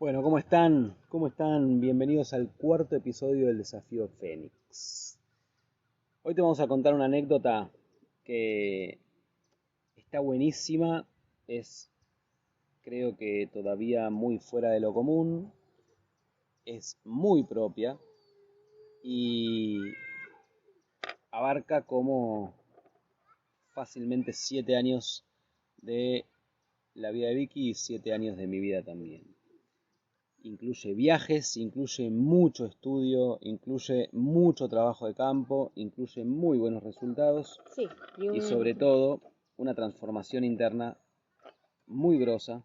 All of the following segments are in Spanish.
Bueno, ¿cómo están? ¿Cómo están? Bienvenidos al cuarto episodio del Desafío Fénix. Hoy te vamos a contar una anécdota que está buenísima, creo que todavía muy fuera de lo común, es muy propia y abarca como fácilmente 7 años de la vida de Vicky y 7 años de mi vida también. Incluye viajes, incluye mucho estudio, incluye mucho trabajo de campo, incluye muy buenos resultados Sí, y sobre todo una transformación interna muy grosa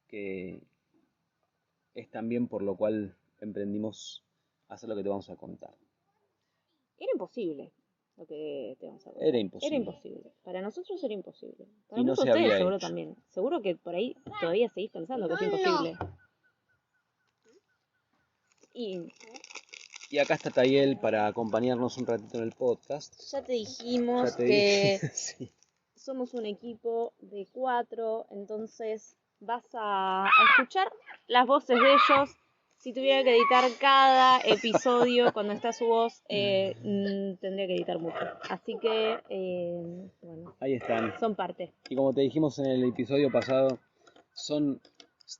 que es también por lo cual emprendimos a hacer lo que te vamos a contar. Era imposible lo que te vamos a contar. Era imposible. Era imposible. Para nosotros era imposible. Para Y no muchos se de ustedes había seguro hecho. también. Seguro que por ahí todavía seguís pensando que es imposible. Y acá está Tayel para acompañarnos un ratito en el podcast. Ya te dijimos Ya te que dije, sí. somos un equipo de 4, entonces vas a escuchar las voces de ellos. Si tuviera que editar cada episodio cuando está su voz, tendría que editar mucho. Así que, bueno, Ahí están. son parte. Y como te dijimos en el episodio pasado, son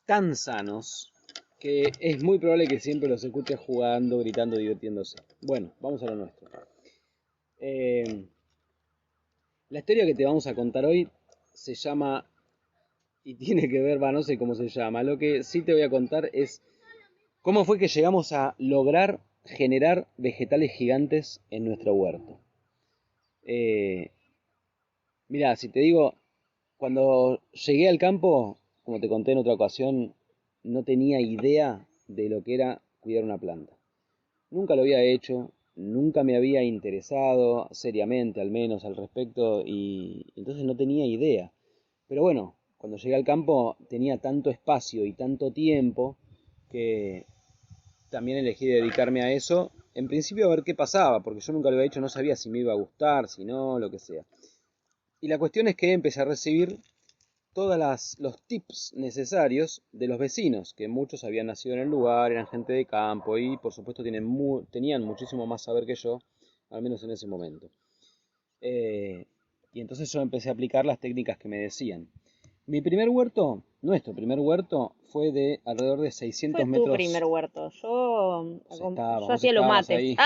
tan sanos que es muy probable que siempre los escuches jugando, gritando, divirtiéndose. Bueno, vamos a lo nuestro. La historia que te vamos a contar hoy se llama, y tiene que ver, no sé cómo se llama, lo que sí te voy a contar es cómo fue que llegamos a lograr generar vegetales gigantes en nuestro huerto. Mira, si te digo, cuando llegué al campo, como te conté en otra ocasión, no tenía idea de lo que era cuidar una planta. Nunca lo había hecho, nunca me había interesado seriamente al menos al respecto y entonces no tenía idea. Pero bueno, cuando llegué al campo tenía tanto espacio y tanto tiempo que también elegí dedicarme a eso. En principio a ver qué pasaba, porque yo nunca lo había hecho, no sabía si me iba a gustar, si no, lo que sea. Y la cuestión es que empecé a recibir todos los tips necesarios de los vecinos, que muchos habían nacido en el lugar, eran gente de campo y por supuesto tenían muchísimo más saber que yo, al menos en ese momento. Y entonces yo empecé a aplicar las técnicas que me decían. Nuestro primer huerto, fue de alrededor de 600 Fue metros. tu primer huerto. Yo Vos hacía los estabas mates. ahí.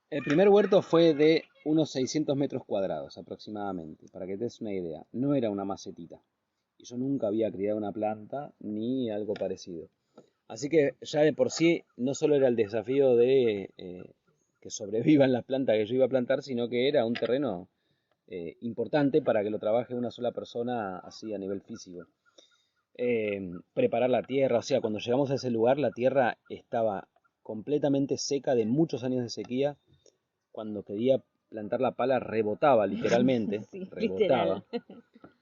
El primer huerto fue de unos 600 metros cuadrados aproximadamente, para que te des una idea. No era una macetita. Y yo nunca había criado una planta ni algo parecido. Así que ya de por sí no solo era el desafío de que sobrevivan las plantas que yo iba a plantar, sino que era un terreno importante para que lo trabaje una sola persona así a nivel físico. Preparar la tierra, o sea, cuando llegamos a ese lugar la tierra estaba completamente seca de muchos años de sequía. Cuando quería plantar la pala rebotaba literalmente, Sí, rebotaba.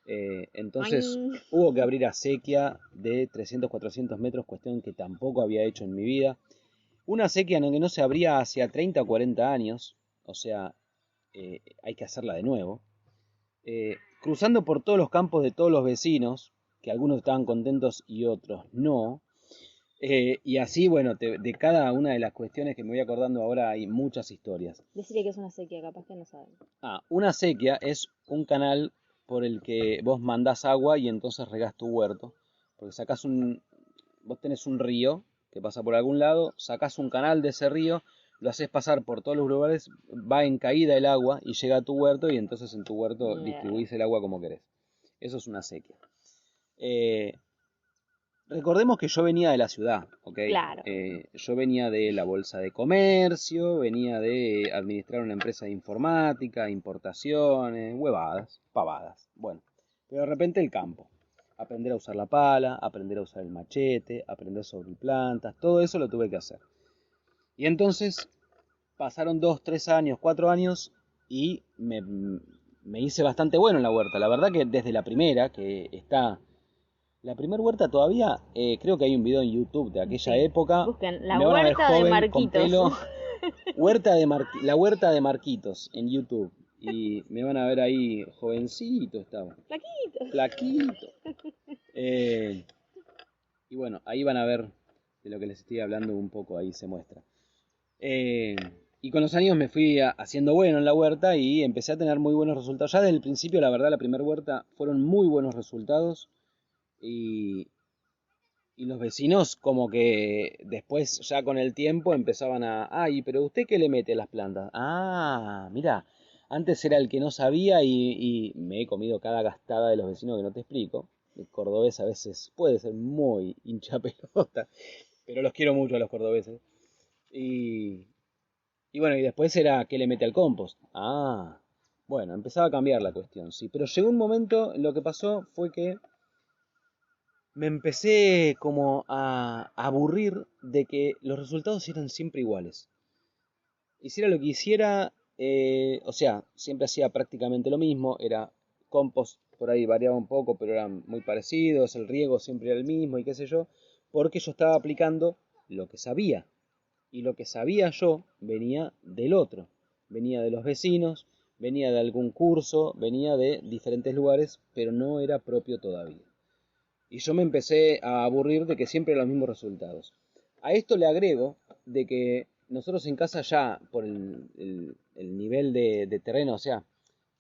Entonces hubo que abrir acequia de 300, 400 metros, cuestión que tampoco había hecho en mi vida. Una acequia en la que no se abría hacia 30 o 40 años, o sea, hay que hacerla de nuevo. Cruzando por todos los campos de todos los vecinos, que algunos estaban contentos y otros no. Y así, bueno, de cada una de las cuestiones que me voy acordando ahora hay muchas historias. Decirle que es una sequía, capaz que no saben. Una acequia es un canal por el que vos mandás agua y entonces regás tu huerto. Porque vos tenés un río que pasa por algún lado, sacás un canal de ese río, lo haces pasar por todos los lugares, va en caída el agua y llega a tu huerto y entonces en tu huerto distribuís el agua como querés. Eso es una acequia. Recordemos que yo venía de la ciudad, ¿ok? Claro. Yo venía de la bolsa de comercio, venía de administrar una empresa de informática, importaciones, huevadas, pavadas. Bueno, pero de repente el campo. Aprender a usar la pala, aprender a usar el machete, aprender sobre plantas, todo eso lo tuve que hacer. Y entonces pasaron 2, 3 años, 4 años y me hice bastante bueno en la huerta. La verdad que desde la primera, que está... La primera huerta todavía, creo que hay un video en YouTube de aquella época. Busquen la Me van a ver huerta de joven, Marquitos. con pelo. La huerta de Marquitos en YouTube. Y me van a ver ahí jovencito estaba. Flaquito. Flaquito. Eh, y bueno, ahí van a ver de lo que les estoy hablando un poco, ahí se muestra. Eh, y con los años me fui haciendo bueno en la huerta y empecé a tener muy buenos resultados. Ya desde el principio, la verdad, la primera huerta fueron muy buenos resultados y, y los vecinos como que después ya con el tiempo empezaban a, ay, pero ¿usted qué le mete a las plantas? Ah, mira, antes era el que no sabía y me he comido cada gastada de los vecinos que no te explico. El cordobés a veces puede ser muy hincha pelota, pero los quiero mucho a los cordobeses. Y, y bueno, y después era qué le mete al compost. Ah, bueno, empezaba a cambiar la cuestión, sí. Pero llegó un momento, lo que pasó fue que me empecé como a aburrir de que los resultados eran siempre iguales. Hiciera lo que hiciera, o sea, siempre hacía prácticamente lo mismo, era compost, por ahí variaba un poco, pero eran muy parecidos, el riego siempre era el mismo y qué sé yo, porque yo estaba aplicando lo que sabía. Y lo que sabía yo venía del otro, venía de los vecinos, venía de algún curso, venía de diferentes lugares, pero no era propio todavía. Y yo me empecé a aburrir de que siempre eran los mismos resultados. A esto le agrego de que nosotros en casa ya, por el nivel de terreno, o sea,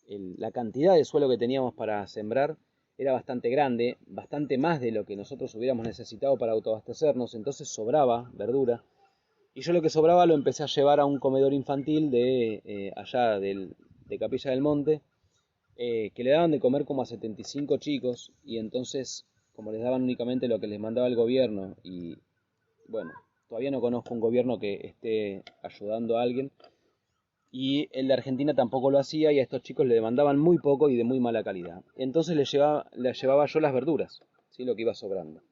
la cantidad de suelo que teníamos para sembrar era bastante grande, bastante más de lo que nosotros hubiéramos necesitado para autoabastecernos, entonces sobraba verdura. Y yo lo que sobraba lo empecé a llevar a un comedor infantil de allá de Capilla del Monte, que le daban de comer como a 75 chicos, y entonces, como les daban únicamente lo que les mandaba el gobierno, y bueno, todavía no conozco un gobierno que esté ayudando a alguien, y el de Argentina tampoco lo hacía, y a estos chicos le demandaban muy poco y de muy mala calidad. Entonces les llevaba yo las verduras, ¿sí? Lo que iba sobrando.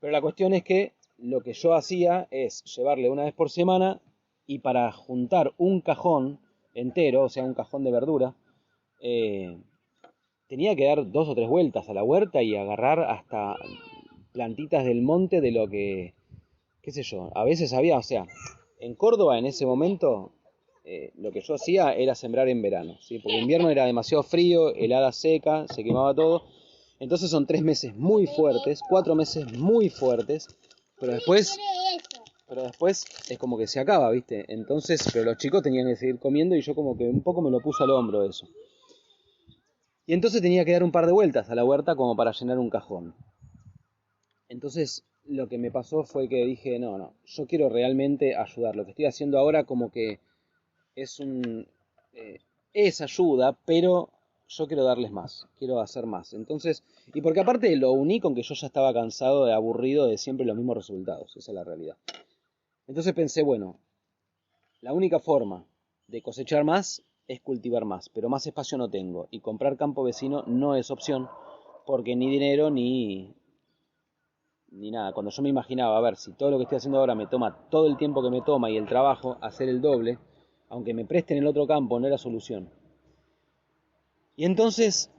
Pero la cuestión es que lo que yo hacía es llevarle una vez por semana y para juntar un cajón entero, o sea, un cajón de verdura, eh, tenía que dar 2 o 3 vueltas a la huerta y agarrar hasta plantitas del monte de lo que, qué sé yo, a veces había, o sea, en Córdoba en ese momento lo que yo hacía era sembrar en verano, ¿sí? Porque en invierno era demasiado frío, helada seca, se quemaba todo. Entonces son 3 meses muy fuertes, 4 meses muy fuertes, pero después es como que se acaba, ¿viste? Entonces, pero los chicos tenían que seguir comiendo y yo como que un poco me lo puse al hombro eso. Y entonces tenía que dar un par de vueltas a la huerta como para llenar un cajón. Entonces lo que me pasó fue que dije, no, no, yo quiero realmente ayudar. Lo que estoy haciendo ahora como que es un... eh, es ayuda, pero yo quiero darles más, quiero hacer más. Entonces, y porque aparte lo uní con que yo ya estaba cansado de aburrido de siempre los mismos resultados, esa es la realidad. Entonces pensé, bueno, la única forma de cosechar más es cultivar más, pero más espacio no tengo y comprar campo vecino no es opción porque ni dinero ni nada. Cuando yo me imaginaba, a ver, si todo lo que estoy haciendo ahora me toma todo el tiempo que me toma y el trabajo, hacer el doble, aunque me presten el otro campo, no era solución. Y entonces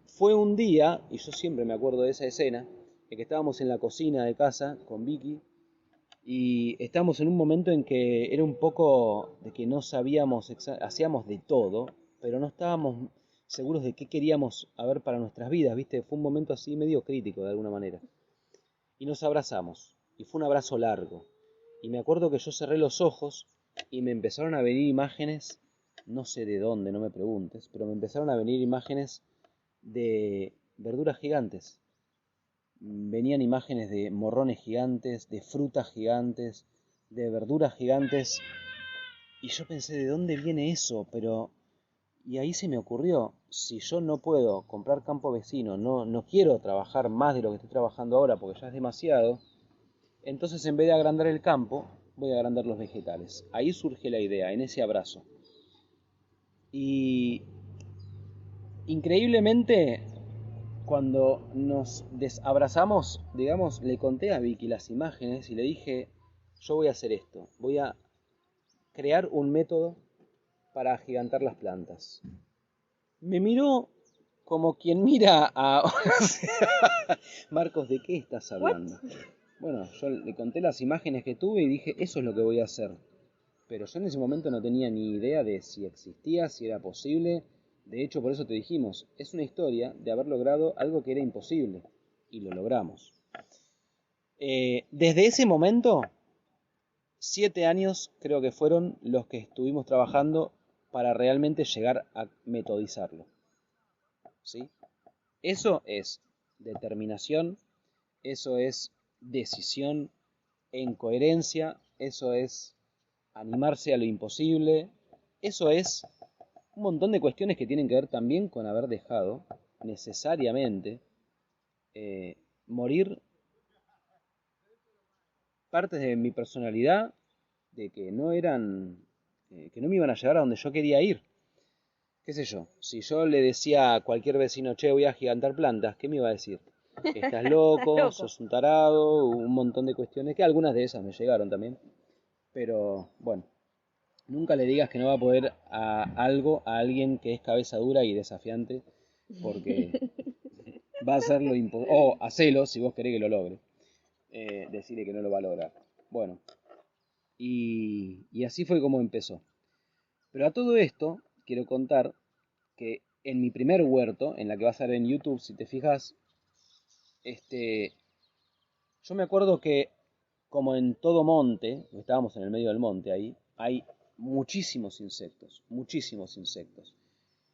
fue un día, y yo siempre me acuerdo de esa escena, en que estábamos en la cocina de casa con Vicky y estábamos en un momento en que era un poco de que no sabíamos, hacíamos de todo, pero no estábamos seguros de qué queríamos a ver para nuestras vidas, ¿viste? Fue un momento así medio crítico de alguna manera. Y nos abrazamos, y fue un abrazo largo. Y me acuerdo que yo cerré los ojos y me empezaron a venir imágenes, no sé de dónde, no me preguntes, pero me empezaron a venir imágenes de verduras gigantes. Venían imágenes de morrones gigantes, de frutas gigantes, de verduras gigantes. Y yo pensé, ¿de dónde viene eso? Pero... Y ahí se me ocurrió, si yo no puedo comprar campo vecino, no quiero trabajar más de lo que estoy trabajando ahora porque ya es demasiado, entonces en vez de agrandar el campo, voy a agrandar los vegetales. Ahí surge la idea, en ese abrazo. Y increíblemente, cuando nos desabrazamos, digamos, le conté a Vicky las imágenes y le dije, yo voy a hacer esto, voy a crear un método para agigantar las plantas. Me miró como quien mira a... Marcos, ¿de qué estás hablando? Bueno, yo le conté las imágenes que tuve y dije, eso es lo que voy a hacer. Pero yo en ese momento no tenía ni idea de si existía, si era posible. De hecho, por eso te dijimos, es una historia de haber logrado algo que era imposible. y lo logramos. Desde ese momento, 7 años creo que fueron los que estuvimos trabajando para realmente llegar a metodizarlo. ¿Sí? Eso es determinación, eso es decisión en coherencia, eso es animarse a lo imposible, eso es un montón de cuestiones que tienen que ver también con haber dejado necesariamente morir partes de mi personalidad de que no eran, que no me iban a llevar a donde yo quería ir. ¿Qué sé yo? Si yo le decía a cualquier vecino, che, voy a gigantar plantas, ¿qué me iba a decir? Que estás loco, sos un tarado, un montón de cuestiones, que algunas de esas me llegaron también. Pero bueno, nunca le digas que no va a poder a algo a alguien que es cabeza dura y desafiante, porque va a hacerlo imposible. O hacelo si vos querés que lo logre. Decirle que no lo va a lograr. Bueno, y así fue como empezó. Pero a todo esto quiero contar que en mi primer huerto, en la que vas a ver en YouTube, si te fijas, yo me acuerdo que como en todo monte, estábamos en el medio del monte ahí, hay muchísimos insectos, muchísimos insectos.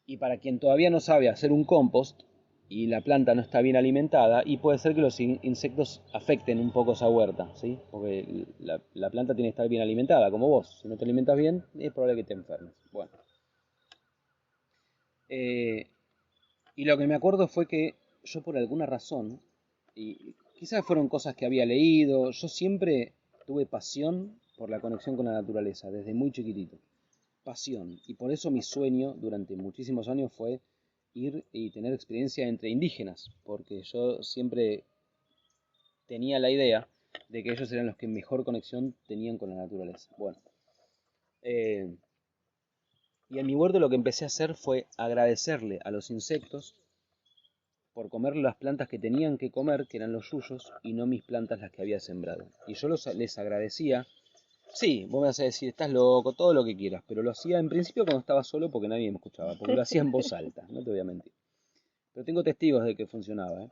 Y para quien todavía no sabe hacer un compost y la planta no está bien alimentada, y puede ser que los insectos afecten un poco esa huerta, ¿sí? Porque la planta tiene que estar bien alimentada, como vos. Si no te alimentas bien, es probable que te enfermes. Bueno. Y lo que me acuerdo fue que yo por alguna razón, y quizás fueron cosas que había leído, yo siempre tuve pasión por la conexión con la naturaleza, desde muy chiquitito. Pasión. Y por eso mi sueño durante muchísimos años fue ir y tener experiencia entre indígenas, porque yo siempre tenía la idea de que ellos eran los que mejor conexión tenían con la naturaleza. Bueno, y en mi huerto lo que empecé a hacer fue agradecerle a los insectos por comer las plantas que tenían que comer, que eran los yuyos, y no mis plantas las que había sembrado. Y yo les agradecía. Sí, vos me vas a decir, estás loco, todo lo que quieras, pero lo hacía en principio cuando estaba solo porque nadie me escuchaba, porque lo hacía en voz alta, no te voy a mentir. Pero tengo testigos de que funcionaba.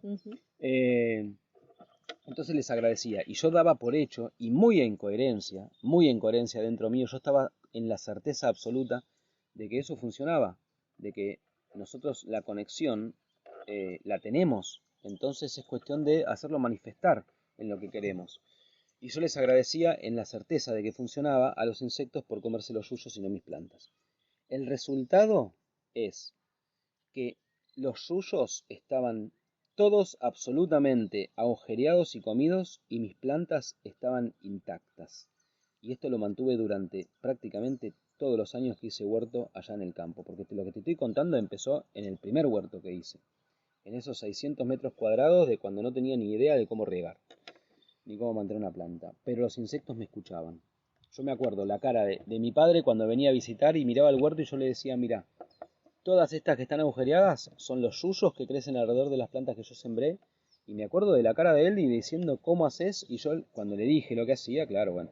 Entonces les agradecía y yo daba por hecho, y muy en coherencia dentro mío, yo estaba en la certeza absoluta de que eso funcionaba, de que nosotros la conexión la tenemos, entonces es cuestión de hacerlo manifestar en lo que queremos. Y yo les agradecía en la certeza de que funcionaba a los insectos por comerse los yuyos y no mis plantas. El resultado es que los yuyos estaban todos absolutamente agujereados y comidos y mis plantas estaban intactas. Y esto lo mantuve durante prácticamente todos los años que hice huerto allá en el campo, porque lo que te estoy contando empezó en el primer huerto que hice, en esos 600 metros cuadrados de cuando no tenía ni idea de cómo regar ni cómo mantener una planta, pero los insectos me escuchaban. Yo me acuerdo la cara de mi padre cuando venía a visitar y miraba el huerto y yo le decía, mira, todas estas que están agujereadas son los yuyos que crecen alrededor de las plantas que yo sembré, y me acuerdo de la cara de él y diciendo, ¿cómo haces? Y yo cuando le dije lo que hacía, claro, bueno,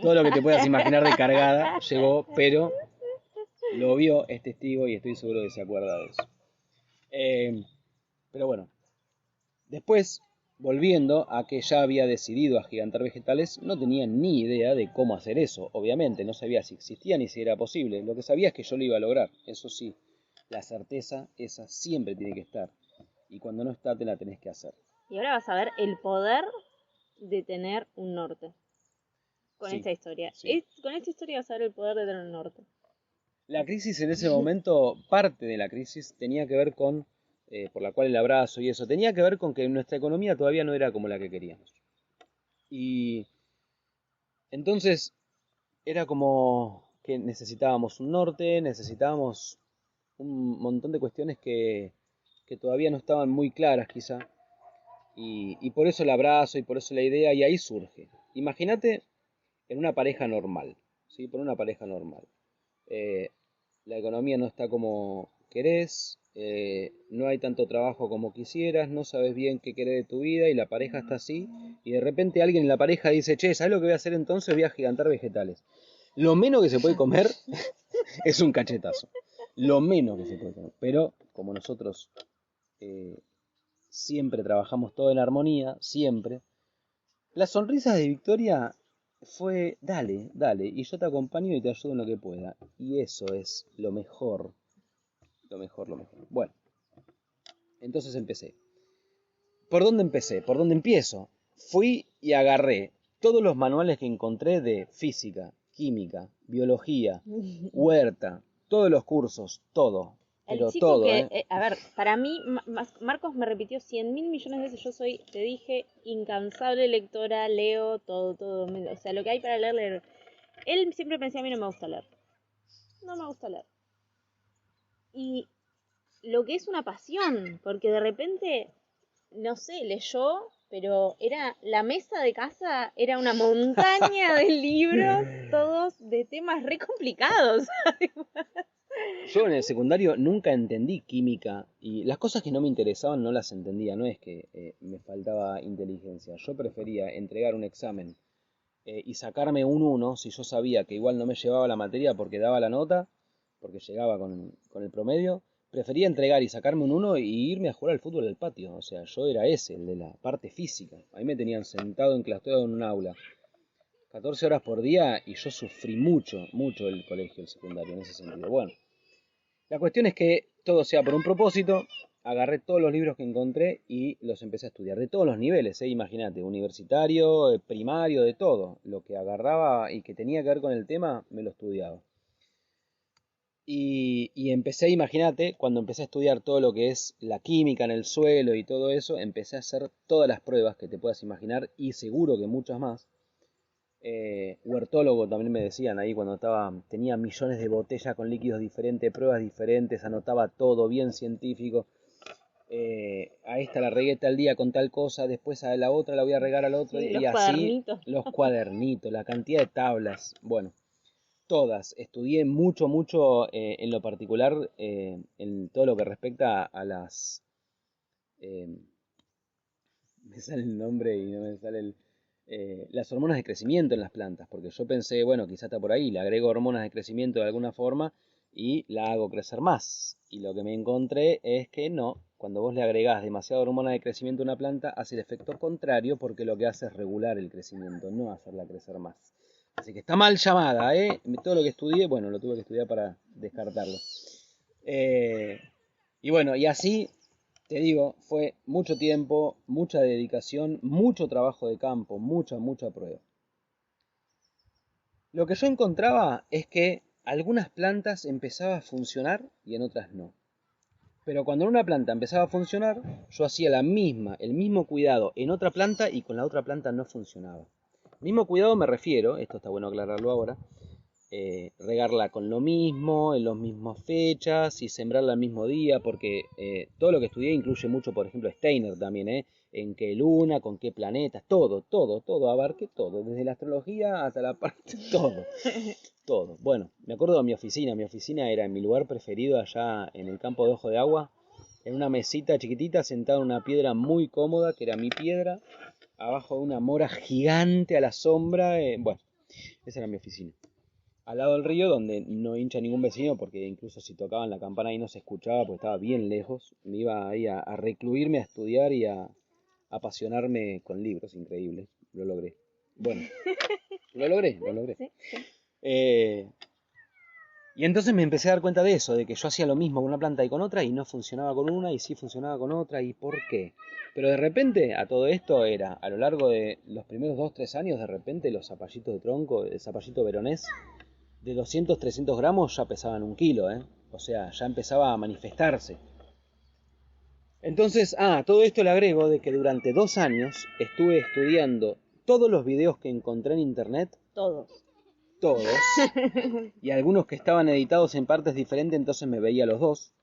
todo lo que te puedas imaginar de cargada llegó, pero lo vio, es testigo y estoy seguro que se acuerda de eso. Pero bueno, después, volviendo a que ya había decidido agigantar vegetales, no tenía ni idea de cómo hacer eso, obviamente, no sabía si existía ni si era posible. Lo que sabía es que yo lo iba a lograr, eso sí, la certeza esa siempre tiene que estar. Y cuando no está, te la tenés que hacer. Y ahora vas a ver el poder de tener un norte. Con Sí, esta historia. sí. Con esta historia vas a ver el poder de tener un norte. La crisis en ese momento, parte de la crisis, tenía que ver con, por la cual el abrazo y eso, tenía que ver con que nuestra economía todavía no era como la que queríamos. Y entonces era como que necesitábamos un norte, necesitábamos un montón de cuestiones que todavía no estaban muy claras quizá. Y por eso el abrazo y por eso la idea, y ahí surge. Imagínate en una pareja normal, ¿sí? Por una pareja normal. Eh, la economía no está como querés, no hay tanto trabajo como quisieras, no sabes bien qué querés de tu vida y la pareja está así, y de repente alguien en la pareja dice, che, ¿sabes lo que voy a hacer entonces? Voy a gigantar vegetales. Lo menos que se puede comer es un cachetazo. Lo menos que se puede comer. Pero como nosotros siempre trabajamos todo en armonía, siempre. Las sonrisas de Victoria fue, dale, dale, y yo te acompaño y te ayudo en lo que pueda. Y eso es lo mejor, lo mejor, lo mejor. Bueno, entonces empecé. ¿Por dónde empecé? ¿Por dónde empiezo? Fui y agarré todos los manuales que encontré de física, química, biología, huerta, todos los cursos, todo. El Pero chico todo, que, a ver, para mí, Marcos me repitió 100.000 millones de veces, yo soy, te dije, incansable lectora, leo todo, todo, o sea, lo que hay para leer, leer. Él siempre pensaba, a mí no me gusta leer. No me gusta leer. Y lo que es una pasión, porque de repente, no sé, leyó, pero era la mesa de casa, era una montaña de libros, todos de temas re complicados. Yo en el secundario nunca entendí química y las cosas que no me interesaban no las entendía, no es que me faltaba inteligencia. Yo prefería entregar un examen y sacarme un 1 si yo sabía que igual no me llevaba la materia porque daba la nota, porque llegaba con el promedio. Prefería entregar y sacarme un 1 y irme a jugar al fútbol al patio. O sea, yo era ese, el de la parte física. Ahí me tenían sentado enclaustrado en un aula. 14 horas por día y yo sufrí mucho, mucho el colegio, el secundario en ese sentido. Bueno, la cuestión es que todo sea por un propósito. Agarré todos los libros que encontré y los empecé a estudiar, de todos los niveles, imagínate, universitario, primario, de todo. Lo que agarraba y que tenía que ver con el tema, me lo estudiaba. Y empecé, imagínate, cuando empecé a estudiar todo lo que es la química en el suelo y todo eso, empecé a hacer todas las pruebas que te puedas imaginar y seguro que muchas más. Huertólogo también me decían ahí cuando tenía millones de botellas con líquidos diferentes, pruebas diferentes, anotaba todo bien científico. A esta la regué tal día con tal cosa, después a la otra la voy a regar al otro Sí, y los así cuadernitos. los cuadernitos, la cantidad de tablas, bueno, todas. Estudié mucho, mucho en lo particular en todo lo que respecta a las... eh, me sale el nombre y no me sale las hormonas de crecimiento en las plantas, porque yo pensé, bueno, quizá está por ahí, le agrego hormonas de crecimiento de alguna forma y la hago crecer más. Y lo que me encontré es que no, cuando vos le agregás demasiada hormona de crecimiento a una planta, hace el efecto contrario porque lo que hace es regular el crecimiento, no hacerla crecer más. Así que está mal llamada, ¿eh? Todo lo que estudié, bueno, lo tuve que estudiar para descartarlo. Eh, y bueno, y así te digo, fue mucho tiempo, mucha dedicación, mucho trabajo de campo, mucha, mucha prueba. Lo que yo encontraba es que algunas plantas empezaban a funcionar y en otras no. Pero cuando en una planta empezaba a funcionar, yo hacía el mismo cuidado en otra planta y con la otra planta no funcionaba. Mismo cuidado me refiero, esto está bueno aclararlo ahora, regarla con lo mismo, en las mismas fechas y sembrarla al mismo día, porque todo lo que estudié incluye mucho, por ejemplo, Steiner también, en qué luna, con qué planetas, todo, todo, todo, abarqué todo, desde la astrología hasta la parte, todo, todo. Bueno, me acuerdo de mi oficina era en mi lugar preferido allá en el campo de Ojo de Agua, en una mesita chiquitita, sentado en una piedra muy cómoda, que era mi piedra, abajo de una mora gigante a la sombra, bueno, esa era mi oficina al lado del río, donde no hincha ningún vecino, porque incluso si tocaban la campana ahí no se escuchaba, porque estaba bien lejos. Me iba ahí a recluirme, a estudiar y a apasionarme con libros, increíble. Lo logré. Bueno, lo logré, lo logré. Sí, sí. Y entonces me empecé a dar cuenta de eso, de que yo hacía lo mismo con una planta y con otra, y no funcionaba con una, y sí funcionaba con otra, y por qué. Pero de repente a todo esto era, a lo largo de los primeros 2, 3 años, de repente los zapallitos de tronco, el zapallito veronés, de 200, 300 gramos ya pesaban 1 kilo, ¿eh? O sea, ya empezaba a manifestarse. Entonces, todo esto le agrego de que durante 2 años estuve estudiando todos los videos que encontré en internet, Todos. todos, y algunos que estaban editados en partes diferentes, entonces me veía los dos,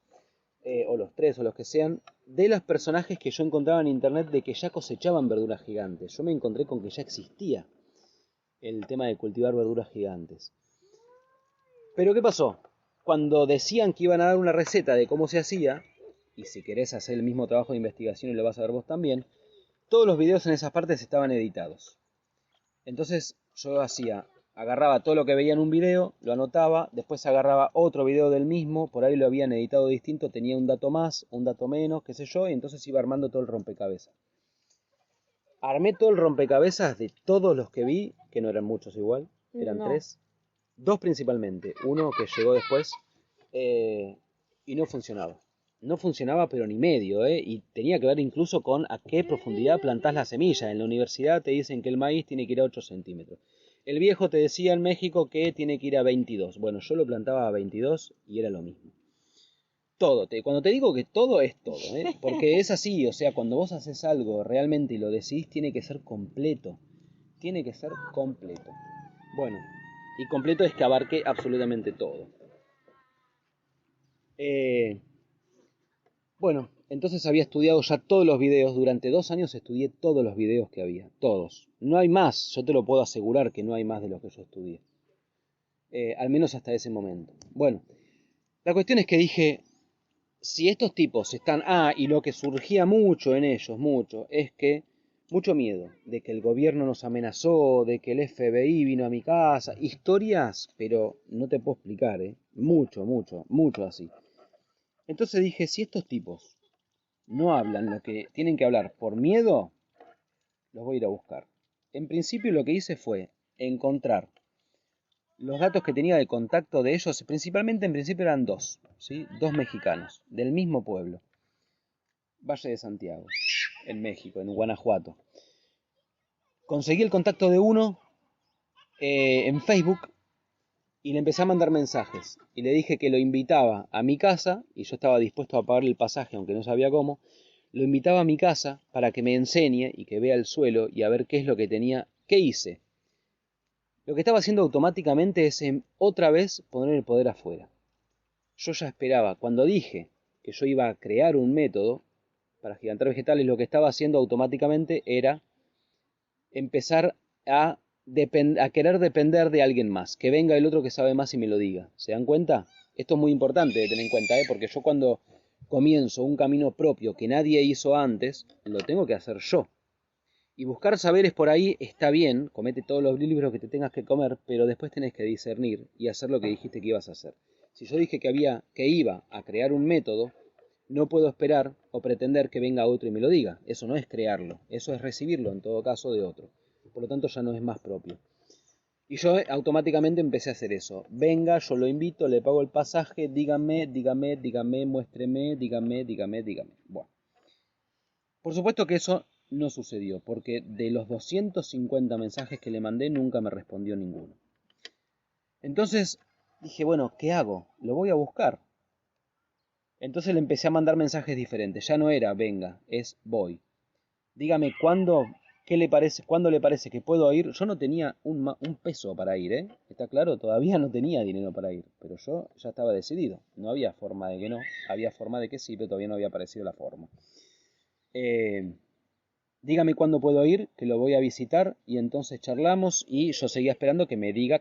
o los tres, o los que sean, de los personajes que yo encontraba en internet de que ya cosechaban verduras gigantes. Yo me encontré con que ya existía el tema de cultivar verduras gigantes. Pero ¿qué pasó? Cuando decían que iban a dar una receta de cómo se hacía, y si querés hacer el mismo trabajo de investigación y lo vas a ver vos también, todos los videos en esas partes estaban editados. Entonces yo hacía Agarraba todo lo que veía en un video, lo anotaba, después agarraba otro video del mismo, por ahí lo habían editado distinto, tenía un dato más, un dato menos, qué sé yo, y entonces iba armando todo el rompecabezas. Armé todo el rompecabezas de todos los que vi, que no eran muchos igual, eran No. 3, 2 principalmente, uno que llegó después, y no funcionaba. No funcionaba pero ni medio, y tenía que ver incluso con a qué profundidad plantás la semilla. En la universidad te dicen que el maíz tiene que ir a 8 centímetros. El viejo te decía en México que tiene que ir a 22. Bueno, yo lo plantaba a 22 y era lo mismo. Todo, cuando te digo que todo es todo, porque es así, o sea, cuando vos haces algo realmente y lo decidís, tiene que ser completo. Tiene que ser completo. Bueno, y completo es que abarque absolutamente todo. Bueno, entonces había estudiado ya todos los videos, durante 2 años estudié todos los videos que había, todos. No hay más, yo te lo puedo asegurar que no hay más de los que yo estudié. Al menos hasta ese momento. Bueno, la cuestión es que dije, si estos tipos están... y lo que surgía mucho en ellos, mucho, es que mucho miedo de que el gobierno nos amenazó, de que el FBI vino a mi casa, historias, pero no te puedo explicar, mucho, mucho, mucho así. Entonces dije, si estos tipos no hablan lo que tienen que hablar por miedo, los voy a ir a buscar. En principio lo que hice fue encontrar los datos que tenía de contacto de ellos, principalmente en principio eran 2, ¿sí? 2 mexicanos, del mismo pueblo, Valle de Santiago, en México, en Guanajuato. Conseguí el contacto de uno en Facebook y le empecé a mandar mensajes. Y le dije que lo invitaba a mi casa, y yo estaba dispuesto a pagar el pasaje, aunque no sabía cómo. Lo invitaba a mi casa para que me enseñe y que vea el suelo y a ver qué es lo que tenía. ¿Qué hice? Lo que estaba haciendo automáticamente es otra vez poner el poder afuera. Yo ya esperaba, cuando dije que yo iba a crear un método para gigantar vegetales, lo que estaba haciendo automáticamente era empezar a querer depender de alguien más, que venga el otro que sabe más y me lo diga. ¿Se dan cuenta? Esto es muy importante de tener en cuenta, porque yo cuando comienzo un camino propio que nadie hizo antes, lo tengo que hacer yo. Y buscar saberes por ahí está bien, comete todos los libros que te tengas que comer, pero después tenés que discernir y hacer lo que dijiste que ibas a hacer. Si yo dije que iba a crear un método, no puedo esperar o pretender que venga otro y me lo diga. Eso no es crearlo, eso es recibirlo en todo caso de otro. Por lo tanto ya no es más propio. Y yo automáticamente empecé a hacer eso. Venga, yo lo invito, le pago el pasaje, dígame, muéstreme, dígame. Bueno, por supuesto que eso no sucedió, porque de los 250 mensajes que le mandé nunca me respondió ninguno. Entonces dije, bueno, ¿qué hago? Lo voy a buscar. Entonces le empecé a mandar mensajes diferentes. Ya no era venga, es voy. Dígame cuándo le parece que puedo ir. Yo no tenía un peso para ir, ¿eh? ¿Está claro? Todavía no tenía dinero para ir, pero yo ya estaba decidido. No había forma de que no, había forma de que sí, pero todavía no había aparecido la forma. Dígame cuándo puedo ir, que lo voy a visitar, y entonces charlamos, y yo seguía esperando que me diga,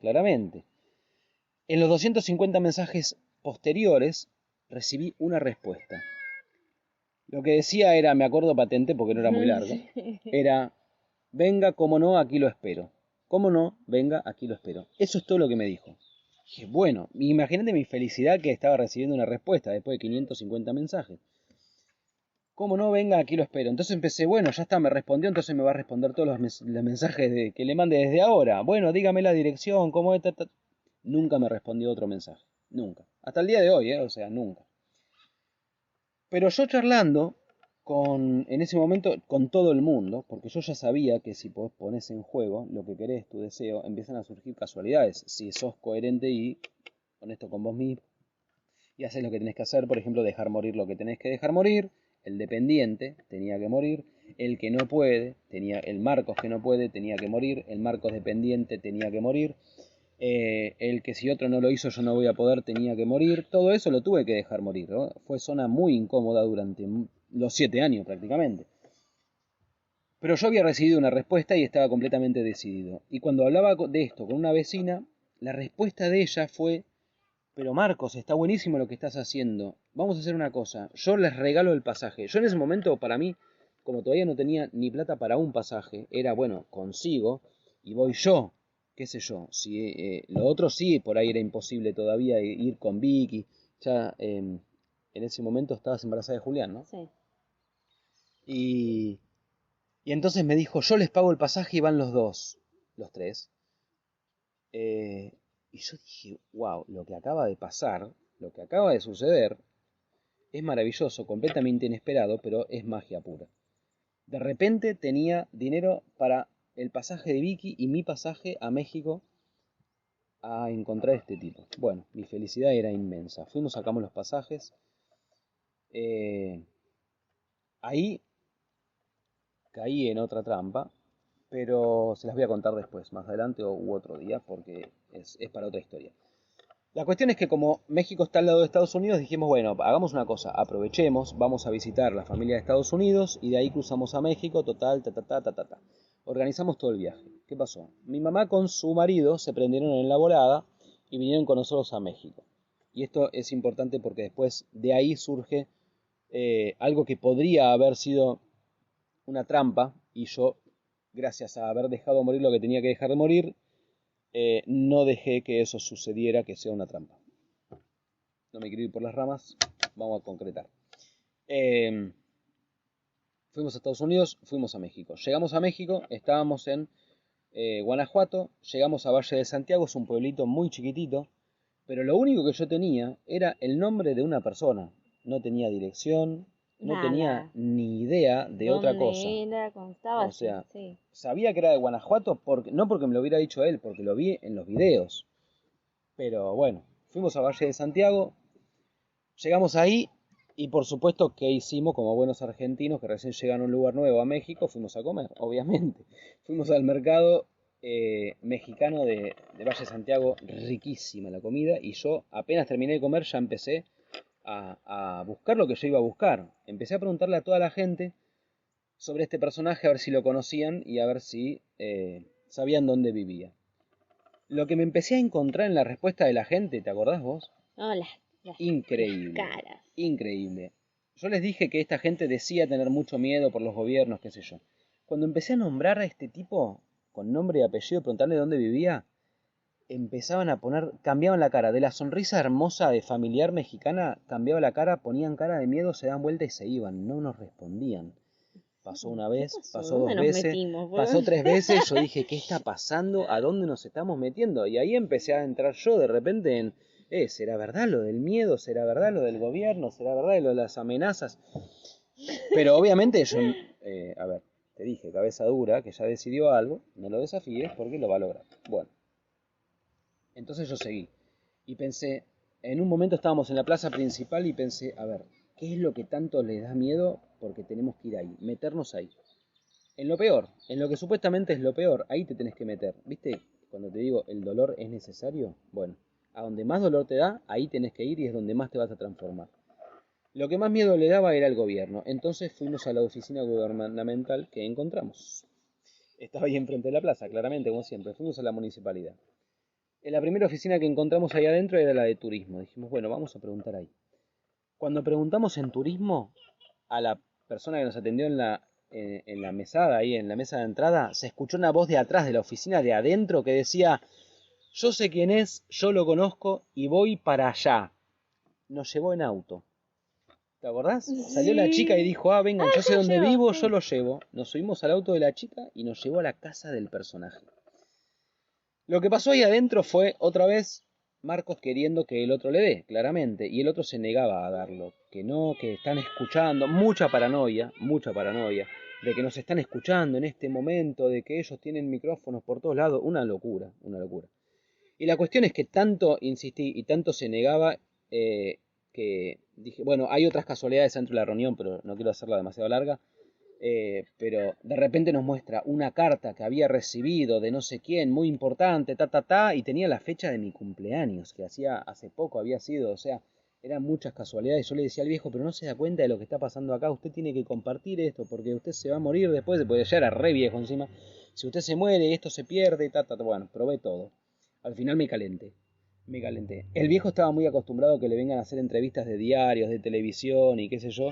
claramente. En los 250 mensajes posteriores recibí una respuesta. Lo que decía era, me acuerdo patente porque no era muy largo, era, venga, cómo no, aquí lo espero. Cómo no, venga, aquí lo espero. Eso es todo lo que me dijo. Dije, bueno, imagínate mi felicidad que estaba recibiendo una respuesta después de 550 mensajes. ¿Cómo no? Venga, aquí lo espero. Entonces empecé, bueno, ya está, me respondió, entonces me va a responder todos los mensajes que le mande desde ahora. Bueno, dígame la dirección, cómo es. Nunca me respondió otro mensaje. Nunca. Hasta el día de hoy, o sea, nunca. Pero yo charlando en ese momento con todo el mundo, porque yo ya sabía que si vos pones en juego lo que querés, tu deseo, empiezan a surgir casualidades. Si sos coherente y honesto con vos mismo y haces lo que tenés que hacer, por ejemplo, dejar morir lo que tenés que dejar morir. El dependiente tenía que morir, el que no puede, el Marcos que no puede, tenía que morir, el Marcos dependiente tenía que morir, el que si otro no lo hizo yo no voy a poder tenía que morir. Todo eso lo tuve que dejar morir, ¿no? Fue zona muy incómoda durante los 7 años prácticamente. Pero yo había recibido una respuesta y estaba completamente decidido. Y cuando hablaba de esto con una vecina, la respuesta de ella fue: pero Marcos, está buenísimo lo que estás haciendo. Vamos a hacer una cosa. Yo les regalo el pasaje. Yo en ese momento, para mí, como todavía no tenía ni plata para un pasaje, era, bueno, consigo y voy yo. qué sé yo, si lo otro sí, por ahí era imposible todavía ir con Vicky, ya en ese momento estabas embarazada de Julián, ¿no? Sí. Y, y entonces me dijo, yo les pago el pasaje y van los dos, los tres. Y yo dije, wow, lo que acaba de pasar, lo que acaba de suceder, es maravilloso, completamente inesperado, pero es magia pura. De repente tenía dinero para el pasaje de Vicky y mi pasaje a México a encontrar a este tipo. Bueno, mi felicidad era inmensa. Fuimos, sacamos los pasajes. Eh, ahí caí en otra trampa, pero se las voy a contar después, más adelante u otro día, porque es para otra historia. La cuestión es que como México está al lado de Estados Unidos, dijimos, bueno, hagamos una cosa, aprovechemos, vamos a visitar la familia de Estados Unidos y de ahí cruzamos a México, total, ta, ta, ta, ta, ta, ta. Organizamos todo el viaje. ¿Qué pasó? Mi mamá con su marido se prendieron en la volada y vinieron con nosotros a México. Y esto es importante porque después de ahí surge algo que podría haber sido una trampa y yo, gracias a haber dejado morir lo que tenía que dejar de morir, no dejé que eso sucediera, que sea una trampa. No me quiero ir por las ramas, vamos a concretar. Eh, Fuimos a Estados Unidos, fuimos a México. Llegamos a México, estábamos en Guanajuato, llegamos a Valle de Santiago, es un pueblito muy chiquitito, pero lo único que yo tenía era el nombre de una persona. No tenía dirección, no tenía Nada. ni idea de otra cosa. ¿Dónde era? ¿Cómo estaba? O sea, Sí. sabía que era de Guanajuato, no porque me lo hubiera dicho él, porque lo vi en los videos. Pero bueno, fuimos a Valle de Santiago, llegamos ahí y por supuesto que hicimos como buenos argentinos que recién llegan a un lugar nuevo a México, fuimos a comer, obviamente. Fuimos al mercado mexicano de Valle de Santiago, riquísima la comida, y yo apenas terminé de comer ya empecé a buscar lo que yo iba a buscar. Empecé a preguntarle a toda la gente sobre este personaje, a ver si lo conocían y a ver si sabían dónde vivía. Lo que me empecé a encontrar en la respuesta de la gente, ¿te acordás vos? No, las Increíble, caras. increíble. Yo les dije que esta gente decía tener mucho miedo por los gobiernos, qué sé yo. Cuando empecé a nombrar a este tipo, con nombre y apellido, preguntarle dónde vivía, empezaban a poner, cambiaban la cara. De la sonrisa hermosa de familiar mexicana, cambiaba la cara, ponían cara de miedo, se daban vuelta y se iban. No nos respondían. Pasó una ¿Qué vez, pasó? pasó ¿Dónde dos nos veces, metimos? pasó tres veces. Yo dije, ¿qué está pasando? ¿A dónde nos estamos metiendo? Y ahí empecé a entrar yo de repente en, ¿será verdad lo del miedo? ¿Será verdad lo del gobierno? ¿Será verdad lo de las amenazas? Pero obviamente yo, a ver, te dije, cabeza dura, que ya decidió algo, no lo desafíes porque lo va a lograr. Bueno, entonces yo seguí. Y pensé, en un momento estábamos en la plaza principal y pensé, a ver, ¿qué es lo que tanto les da miedo? Porque tenemos que ir ahí, meternos ahí. En lo peor, en lo que supuestamente es lo peor, ahí te tenés que meter. ¿Viste? Cuando te digo el dolor es necesario, bueno, a donde más dolor te da, ahí tenés que ir y es donde más te vas a transformar. Lo que más miedo le daba era el gobierno, entonces fuimos a la oficina gubernamental que encontramos. Estaba ahí enfrente de la plaza, claramente, como siempre. Fuimos a la municipalidad. En la primera oficina que encontramos ahí adentro era la de turismo. Dijimos, bueno, vamos a preguntar ahí. Cuando preguntamos en turismo, a la persona que nos atendió en la mesada, ahí en la mesa de entrada, se escuchó una voz de atrás de la oficina de adentro que decía, yo sé quién es, yo lo conozco y voy para allá. Nos llevó en auto. ¿Te acordás? Salió la chica y Sí. dijo, vengan, yo sé Yo dónde llevo, vivo, yo sí. lo llevo. Nos subimos al auto de la chica y nos llevó a la casa del personaje. Lo que pasó ahí adentro fue, otra vez, Marcos queriendo que el otro le dé, claramente, y el otro se negaba a darlo, que no, que están escuchando, mucha paranoia, de que nos están escuchando en este momento, de que ellos tienen micrófonos por todos lados, una locura, una locura. Y la cuestión es que tanto insistí y tanto se negaba que dije, bueno, hay otras casualidades dentro de la reunión, pero no quiero hacerla demasiado larga. Pero de repente nos muestra una carta que había recibido de no sé quién, muy importante, y tenía la fecha de mi cumpleaños, que hacía hace poco había sido, o sea, eran muchas casualidades. Yo le decía al viejo, pero no se da cuenta de lo que está pasando acá, usted tiene que compartir esto, porque usted se va a morir después, porque ya era re viejo encima, si usted se muere, esto se pierde, bueno, probé todo. Al final me calenté. Me calenté. El viejo estaba muy acostumbrado a que le vengan a hacer entrevistas de diarios, de televisión y qué sé yo,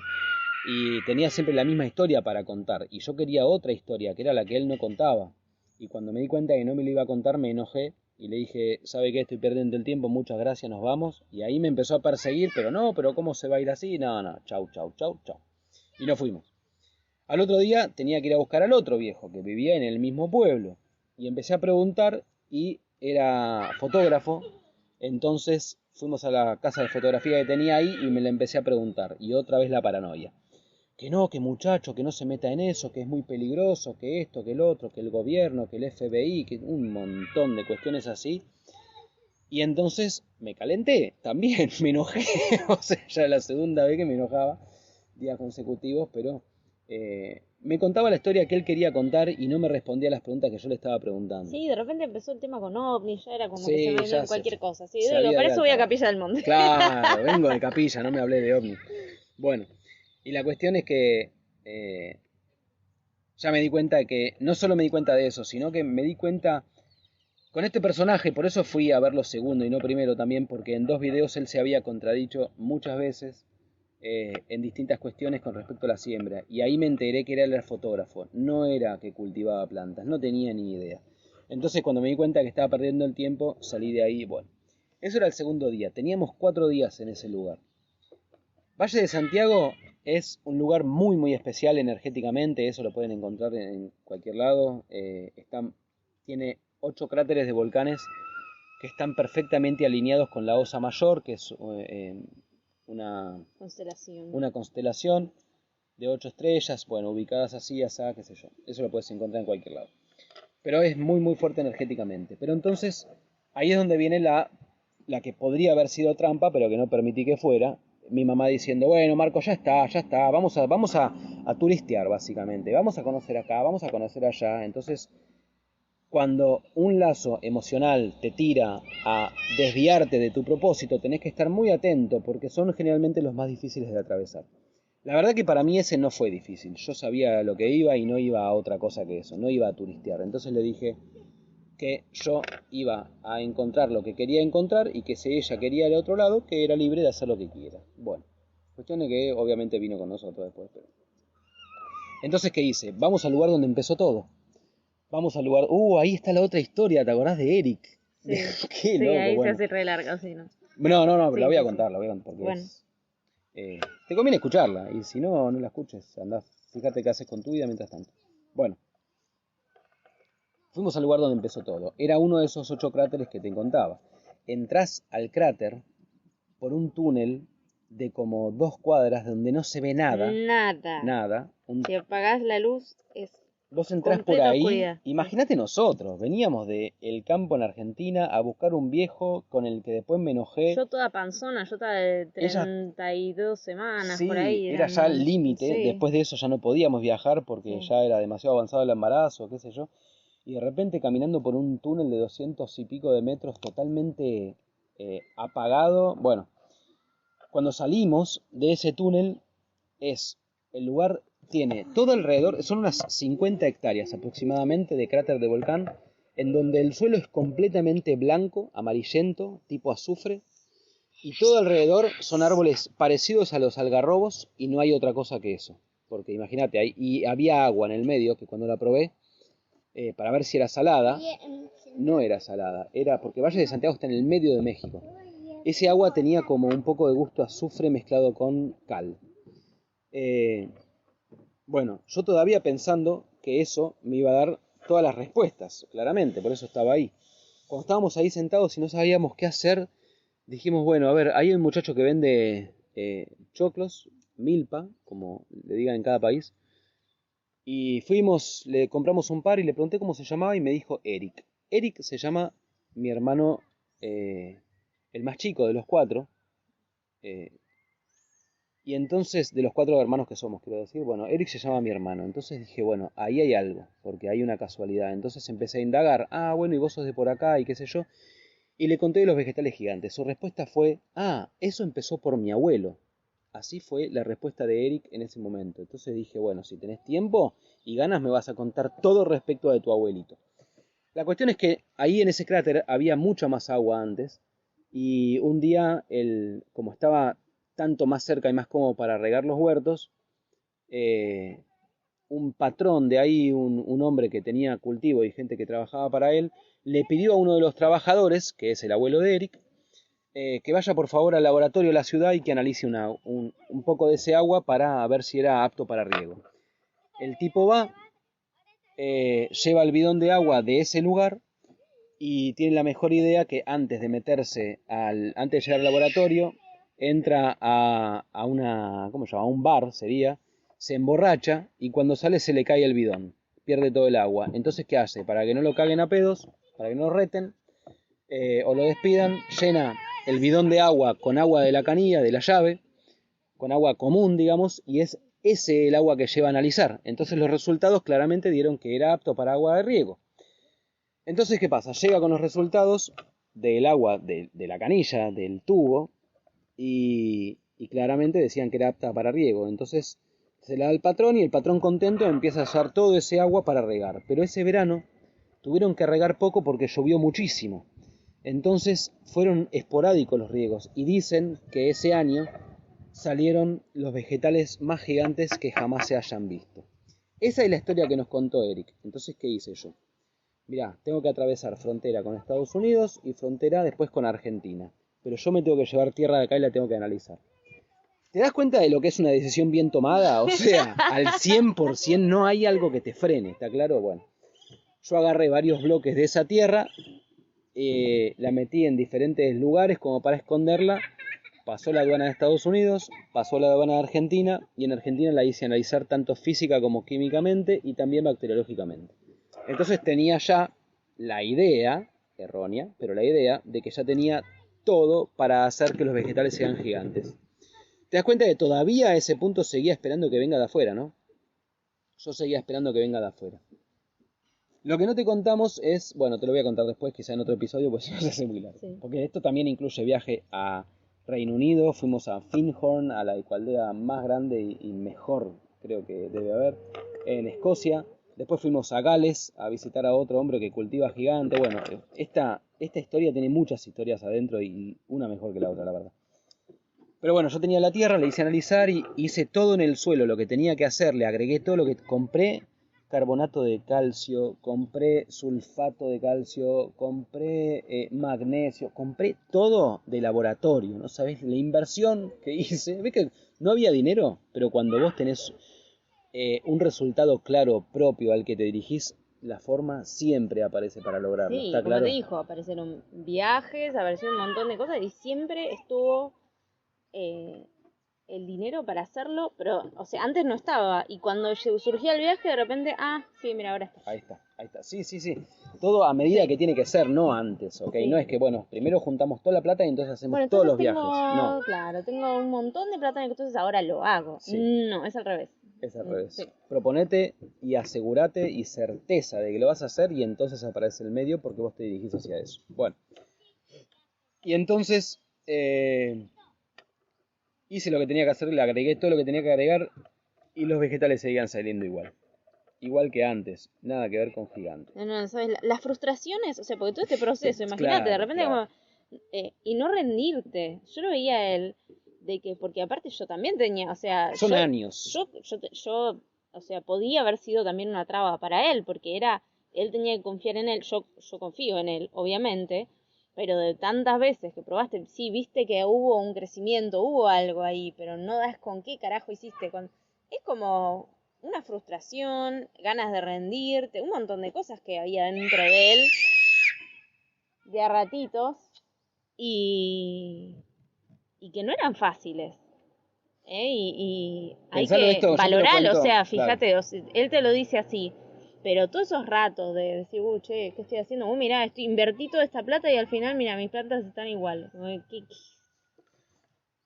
y tenía siempre la misma historia para contar, y yo quería otra historia, que era la que él no contaba. Y cuando me di cuenta que no me lo iba a contar, me enojé y le dije, ¿sabe qué? Estoy perdiendo el tiempo, muchas gracias, nos vamos. Y ahí me empezó a perseguir, pero no, pero ¿cómo se va a ir así? No, no, chau, chau, chau, chau. Y nos fuimos. Al otro día tenía que ir a buscar al otro viejo que vivía en el mismo pueblo. Y empecé a preguntar y era fotógrafo. Entonces fuimos a la casa de fotografía que tenía ahí y me la empecé a preguntar. Y otra vez la paranoia. Que no, que muchacho, que no se meta en eso, que es muy peligroso, que esto, que el otro, que el gobierno, que el FBI, que un montón de cuestiones así. Y entonces me calenté también, me enojé. O sea, ya la segunda vez que me enojaba, días consecutivos, pero me contaba la historia que él quería contar y no me respondía a las preguntas que yo le estaba preguntando. Sí, de repente empezó el tema con ovni, ya era como Sí, que se me ya dio cualquier cosa. Sí, se digo, había para de eso voy a alta. Capilla del Monte. Claro, vengo de Capilla, no me hablé de ovni. Bueno, y la cuestión es que ya me di cuenta de que no solo me di cuenta de eso, sino que me di cuenta con este personaje, por eso fui a verlo segundo y no primero también, porque en dos videos él se había contradicho muchas veces en distintas cuestiones con respecto a la siembra. Y ahí me enteré que era el fotógrafo, no era que cultivaba plantas, no tenía ni idea. Entonces cuando me di cuenta que estaba perdiendo el tiempo, salí de ahí, bueno. Eso era el segundo día, teníamos 4 días en ese lugar. Valle de Santiago es un lugar muy muy especial energéticamente, eso lo pueden encontrar en cualquier lado. Tiene 8 cráteres de volcanes que están perfectamente alineados con la Osa Mayor, que es una, Constelación. una constelación de 8 estrellas, bueno, ubicadas así, así, qué sé yo. Eso lo puedes encontrar en cualquier lado. Pero es muy muy fuerte energéticamente. Pero entonces, ahí es donde viene la que podría haber sido trampa, pero que no permití que fuera. Mi mamá diciendo, bueno, Marco, ya está, vamos a turistear básicamente, vamos a conocer acá, vamos a conocer allá. Entonces, cuando un lazo emocional te tira a desviarte de tu propósito, tenés que estar muy atento porque son generalmente los más difíciles de atravesar. La verdad que para mí ese no fue difícil, yo sabía lo que iba y no iba a otra cosa que eso, no iba a turistear. Entonces le dije que yo iba a encontrar lo que quería encontrar y que si ella quería el otro lado, que era libre de hacer lo que quiera. Bueno, cuestión de que obviamente vino con nosotros después. Pero... Entonces, ¿qué hice? Vamos al lugar donde empezó todo. Vamos al lugar... ahí está la otra historia, ¿te acordás de Eric? Sí, Qué sí, loco, ahí bueno. se hace re larga, sí, ¿no? No, pero Sí, la voy a sí, contar, sí. la voy a contar porque Bueno. te conviene escucharla y si no, no la escuches. Andá, fíjate qué haces con tu vida mientras tanto. Bueno, fuimos al lugar donde empezó todo. Era uno de esos 8 cráteres que te contaba. Entrás al cráter por un túnel de como 2 cuadras donde no se ve nada. Nada. Nada. Si apagás la luz es Vos entrás por completa ahí, oscuridad. imagínate nosotros, veníamos del campo en Argentina a buscar un viejo con el que después me enojé. Yo toda panzona, yo estaba de Ella 32 semanas por sí, ahí. era ya el límite, Sí, después de eso ya no podíamos viajar porque sí. ya era demasiado avanzado el embarazo, qué sé yo. Y de repente caminando por un túnel de 200 y pico de metros totalmente apagado. Bueno, cuando salimos de ese túnel el lugar tiene todo alrededor, son unas 50 hectáreas aproximadamente de cráter de volcán, en donde el suelo es completamente blanco, amarillento, tipo azufre, y todo alrededor son árboles parecidos a los algarrobos y no hay otra cosa que eso. Porque imagínate, y había agua en el medio que cuando la probé, para ver si era salada, no era salada, era porque Valle de Santiago está en el medio de México. Ese agua tenía como un poco de gusto a azufre mezclado con cal. Bueno, yo todavía pensando que eso me iba a dar todas las respuestas, claramente, por eso estaba ahí. Cuando estábamos ahí sentados y no sabíamos qué hacer, dijimos, bueno, a ver, hay un muchacho que vende choclos, milpa, como le digan en cada país, y fuimos, le compramos un par y le pregunté cómo se llamaba y me dijo Eric. Eric se llama mi hermano, el más chico de los 4, y entonces, de los 4 hermanos que somos, quiero decir, bueno, Eric se llama mi hermano. Entonces dije, bueno, ahí hay algo, porque hay una casualidad. Entonces empecé a indagar, bueno, y vos sos de por acá, y qué sé yo. Y le conté de los vegetales gigantes. Su respuesta fue, eso empezó por mi abuelo. Así fue la respuesta de Eric en ese momento. Entonces dije, bueno, si tenés tiempo y ganas, me vas a contar todo respecto de tu abuelito. La cuestión es que ahí en ese cráter había mucha más agua antes. Y un día, como estaba tanto más cerca y más cómodo para regar los huertos, un patrón de ahí, un hombre que tenía cultivo y gente que trabajaba para él, le pidió a uno de los trabajadores, que es el abuelo de Eric, que vaya por favor al laboratorio de la ciudad y que analice un poco de ese agua para ver si era apto para riego. El tipo va, lleva el bidón de agua de ese lugar y tiene la mejor idea que antes de antes de llegar al laboratorio, entra a ¿cómo se llama? A un bar sería, se emborracha y cuando sale se le cae el bidón, pierde todo el agua. Entonces, ¿qué hace? Para que no lo caguen a pedos, para que no lo reten o lo despidan, llena el bidón de agua con agua de la canilla, de la llave, con agua común, digamos, y es ese el agua que lleva a analizar. Entonces los resultados claramente dieron que era apto para agua de riego. Entonces, ¿qué pasa? Llega con los resultados del agua de la canilla, del tubo, y claramente decían que era apta para riego. Entonces se la da al patrón y el patrón contento empieza a usar todo ese agua para regar. Pero ese verano tuvieron que regar poco porque llovió muchísimo. Entonces fueron esporádicos los riegos y dicen que ese año salieron los vegetales más gigantes que jamás se hayan visto. Esa es la historia que nos contó Eric. Entonces, ¿qué hice yo? Mirá, tengo que atravesar frontera con Estados Unidos y frontera después con Argentina. Pero yo me tengo que llevar tierra de acá y la tengo que analizar. ¿Te das cuenta de lo que es una decisión bien tomada? O sea, al 100% no hay algo que te frene, ¿está claro? Bueno, yo agarré varios bloques de esa tierra, la metí en diferentes lugares como para esconderla, pasó la aduana de Estados Unidos, pasó la aduana de Argentina, y en Argentina la hice analizar tanto física como químicamente y también bacteriológicamente. Entonces tenía ya la idea, errónea, pero la idea de que ya tenía todo para hacer que los vegetales sean gigantes. Te das cuenta que todavía a ese punto seguía esperando que venga de afuera, ¿no? Yo seguía esperando que venga de afuera. Lo que no te contamos es, bueno, te lo voy a contar después, quizá en otro episodio, pues se hace muy largo. Sí. Porque esto también incluye viaje a Reino Unido, fuimos a Findhorn, a la ecualdea más grande y mejor, creo que debe haber, en Escocia. Después fuimos a Gales a visitar a otro hombre que cultiva gigante. Bueno, esta historia tiene muchas historias adentro y una mejor que la otra, la verdad. Pero bueno, yo tenía la tierra, le hice analizar y hice todo en el suelo, lo que tenía que hacer, le agregué todo lo que compré, carbonato de calcio, compré sulfato de calcio, compré magnesio, compré todo de laboratorio, ¿no sabés? La inversión que hice, ves que no había dinero, pero cuando vos tenés un resultado claro, propio al que te dirigís, la forma siempre aparece para lograrlo, sí, ¿está como claro? te dijo, aparecieron viajes, aparecieron un montón de cosas y siempre estuvo el dinero para hacerlo, pero, o sea, antes no estaba. Y cuando surgía el viaje, de repente, sí, mira, ahora está. Ahí está. Sí. Todo a medida que tiene que ser, no antes, ¿ok? Sí. No es que, bueno, primero juntamos toda la plata y entonces hacemos todos los viajes. No. Claro, tengo un montón de plata, entonces ahora lo hago. Sí. No, es al revés. Es al revés. Sí. Proponete y asegurate y certeza de que lo vas a hacer y entonces aparece el medio porque vos te dirigís hacia eso. Bueno. Y entonces hice lo que tenía que hacer, le agregué todo lo que tenía que agregar y los vegetales seguían saliendo igual. Igual que antes, nada que ver con gigante. No, ¿sabes? Las frustraciones, o sea, porque todo este proceso, imagínate, de repente como... y no rendirte. Yo lo veía a él, de que, porque aparte yo también tenía, o sea... Son años. Yo, o sea, podía haber sido también una traba para él, porque él tenía que confiar en él, yo confío en él, obviamente, pero de tantas veces que probaste, sí, viste que hubo un crecimiento, hubo algo ahí, pero no das con qué carajo hiciste. Es como una frustración, ganas de rendirte, un montón de cosas que había dentro de él, de a ratitos, y que no eran fáciles. Y hay que valorarlo, o sea, fíjate, claro. O sea, él te lo dice así, pero todos esos ratos de decir, che, ¿qué estoy haciendo? Mirá, invertí toda esta plata y al final, mira, mis plantas están iguales.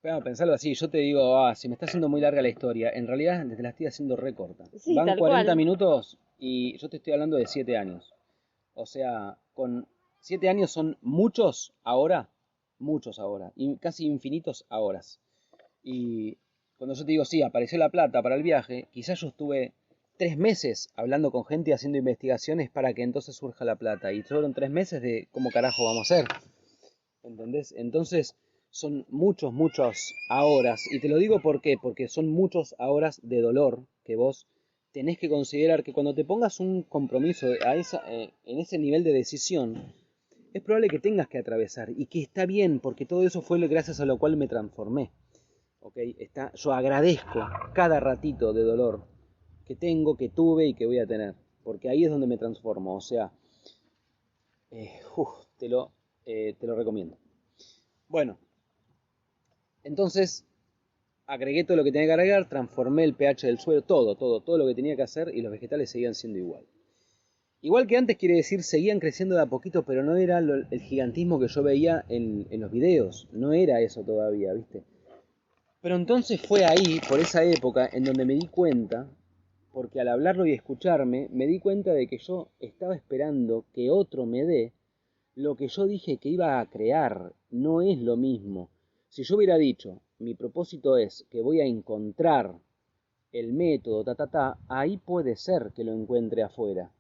Bueno, pensarlo así, yo te digo, si me está haciendo muy larga la historia, en realidad te la estoy haciendo re corta. Sí, van 40 minutos y yo te estoy hablando de 7 años. O sea, con 7 años son muchos ahora, y casi infinitos ahora. Y cuando yo te digo, sí, apareció la plata para el viaje, quizás yo estuve 3 meses hablando con gente, haciendo investigaciones para que entonces surja la plata. Y fueron 3 meses de cómo carajo vamos a hacer. ¿Entendés? Entonces son muchos ahoras. Y te lo digo ¿por qué? Porque son muchos ahoras de dolor que vos tenés que considerar que cuando te pongas un compromiso en ese nivel de decisión, es probable que tengas que atravesar y que está bien, porque todo eso fue gracias a lo cual me transformé. ¿Okay? Yo agradezco cada ratito de dolor que tengo, que tuve y que voy a tener, porque ahí es donde me transformo. O sea, te lo recomiendo. Bueno, entonces agregué todo lo que tenía que agregar, transformé el pH del suelo, todo lo que tenía que hacer y los vegetales seguían siendo igual. Igual que antes, quiere decir, seguían creciendo de a poquito, pero no era el gigantismo que yo veía en los videos, no era eso todavía, ¿viste? Pero entonces fue ahí, por esa época, en donde me di cuenta, porque al hablarlo y escucharme, me di cuenta de que yo estaba esperando que otro me dé lo que yo dije que iba a crear. No es lo mismo. Si yo hubiera dicho, mi propósito es que voy a encontrar el método, ahí puede ser que lo encuentre afuera.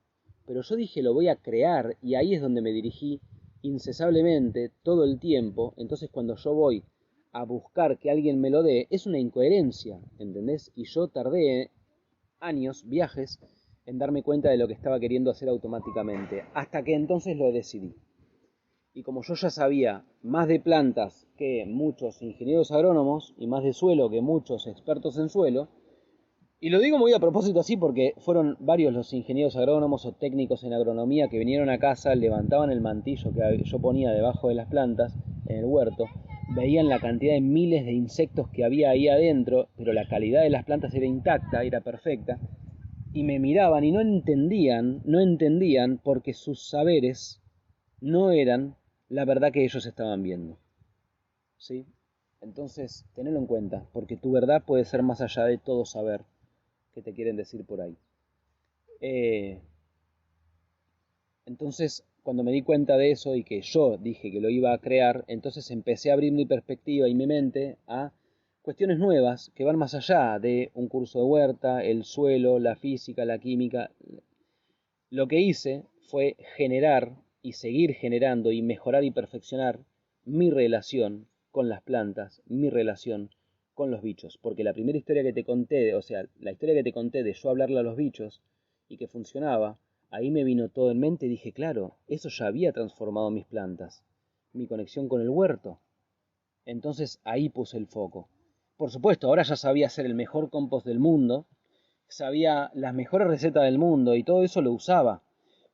Pero yo dije, lo voy a crear, y ahí es donde me dirigí incesablemente todo el tiempo. Entonces cuando yo voy a buscar que alguien me lo dé, es una incoherencia, ¿entendés? Y yo tardé años, viajes, en darme cuenta de lo que estaba queriendo hacer automáticamente, hasta que entonces lo decidí. Y como yo ya sabía más de plantas que muchos ingenieros agrónomos y más de suelo que muchos expertos en suelo, y lo digo muy a propósito así porque fueron varios los ingenieros agrónomos o técnicos en agronomía que vinieron a casa, levantaban el mantillo que yo ponía debajo de las plantas en el huerto, veían la cantidad de miles de insectos que había ahí adentro, pero la calidad de las plantas era intacta, era perfecta, y me miraban y no entendían porque sus saberes no eran la verdad que ellos estaban viendo. ¿Sí? Entonces, tenedlo en cuenta, porque tu verdad puede ser más allá de todo saber que te quieren decir por ahí. Entonces, cuando me di cuenta de eso y que yo dije que lo iba a crear, entonces empecé a abrir mi perspectiva y mi mente a cuestiones nuevas que van más allá de un curso de huerta, el suelo, la física, la química. Lo que hice fue generar y seguir generando y mejorar y perfeccionar mi relación con las plantas, mi relación con los bichos. Porque la primera historia que te conté, o sea, la historia que te conté de yo hablarle a los bichos y que funcionaba, ahí me vino todo en mente y dije, claro, eso ya había transformado mis plantas, mi conexión con el huerto. Entonces ahí puse el foco. Por supuesto, ahora ya sabía hacer el mejor compost del mundo, sabía las mejores recetas del mundo y todo eso lo usaba.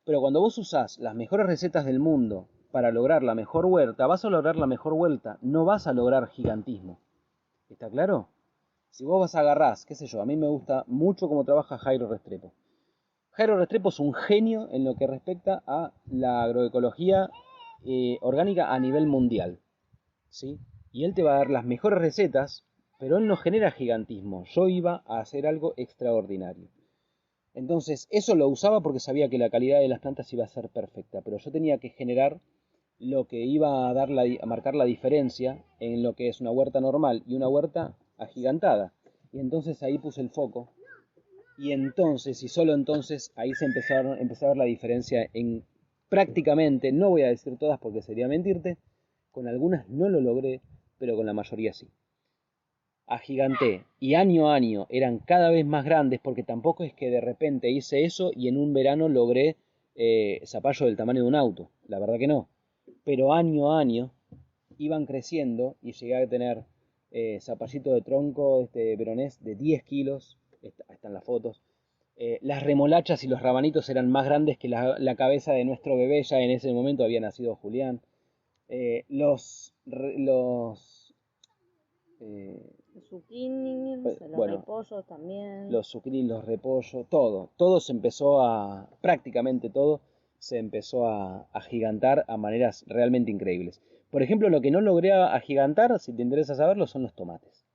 Pero cuando vos usás las mejores recetas del mundo para lograr la mejor huerta, vas a lograr la mejor huerta, no vas a lograr gigantismo. ¿Está claro? Si vos vas a agarrar, qué sé yo, a mí me gusta mucho cómo trabaja Jairo Restrepo. Jairo Restrepo es un genio en lo que respecta a la agroecología orgánica a nivel mundial, ¿sí? Y él te va a dar las mejores recetas, pero él no genera gigantismo. Yo iba a hacer algo extraordinario. Entonces, eso lo usaba porque sabía que la calidad de las plantas iba a ser perfecta, pero yo tenía que generar lo que iba a marcar la diferencia en lo que es una huerta normal y una huerta agigantada. Y entonces ahí puse el foco. Y entonces, y solo entonces, ahí empezó a ver la diferencia en prácticamente, no voy a decir todas porque sería mentirte, con algunas no lo logré, pero con la mayoría sí. Agiganté y año a año eran cada vez más grandes porque tampoco es que de repente hice eso y en un verano logré zapallos del tamaño de un auto, la verdad que no. Pero año a año iban creciendo y llegué a tener zapallito de tronco veronés de 10 kilos, están las fotos. Las remolachas y los rabanitos eran más grandes que la cabeza de nuestro bebé, ya en ese momento había nacido Julián. Los Los zucchini, los bueno, repollos también. los zucchini, los repollos, todo se empezó prácticamente todo se empezó a agigantar a maneras realmente increíbles. Por ejemplo, lo que no logré agigantar, si te interesa saberlo, son los tomates.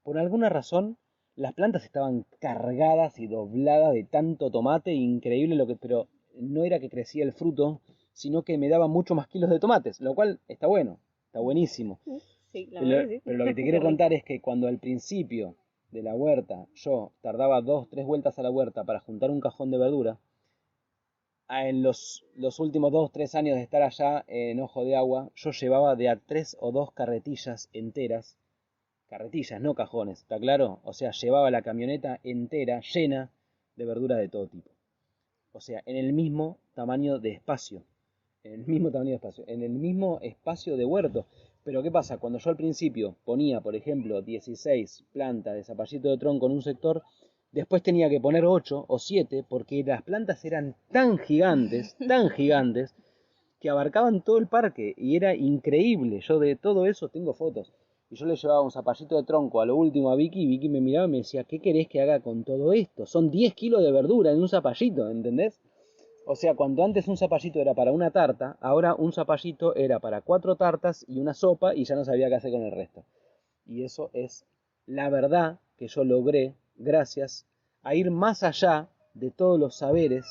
Por alguna razón, las plantas estaban cargadas y dobladas de tanto tomate, increíble pero no era que crecía el fruto, sino que me daba mucho más kilos de tomates, lo cual está bueno, está buenísimo. Sí, la verdad que sí. Pero lo que te quiero contar es que cuando al principio de la huerta yo tardaba 2, 3 vueltas a la huerta para juntar un cajón de verdura, en los últimos 2, 3 años de estar allá en Ojo de Agua, yo llevaba de a 3 o 2 carretillas enteras, carretillas, no cajones, ¿está claro? O sea, llevaba la camioneta entera llena de verduras de todo tipo. O sea, en el mismo tamaño de espacio. En el mismo tamaño de espacio. En el mismo espacio de huerto. Pero ¿qué pasa? Cuando yo al principio ponía, por ejemplo, 16 plantas de zapallito de tronco en un sector, después tenía que poner 8 o 7 porque las plantas eran tan gigantes, que abarcaban todo el parque y era increíble. Yo de todo eso tengo fotos. Y yo le llevaba un zapallito de tronco a lo último a Vicky y Vicky me miraba y me decía, ¿qué querés que haga con todo esto? Son 10 kilos de verdura en un zapallito, ¿entendés? O sea, cuando antes un zapallito era para una tarta, ahora un zapallito era para 4 tartas y una sopa y ya no sabía qué hacer con el resto. Y eso es la verdad que yo logré gracias a ir más allá de todos los saberes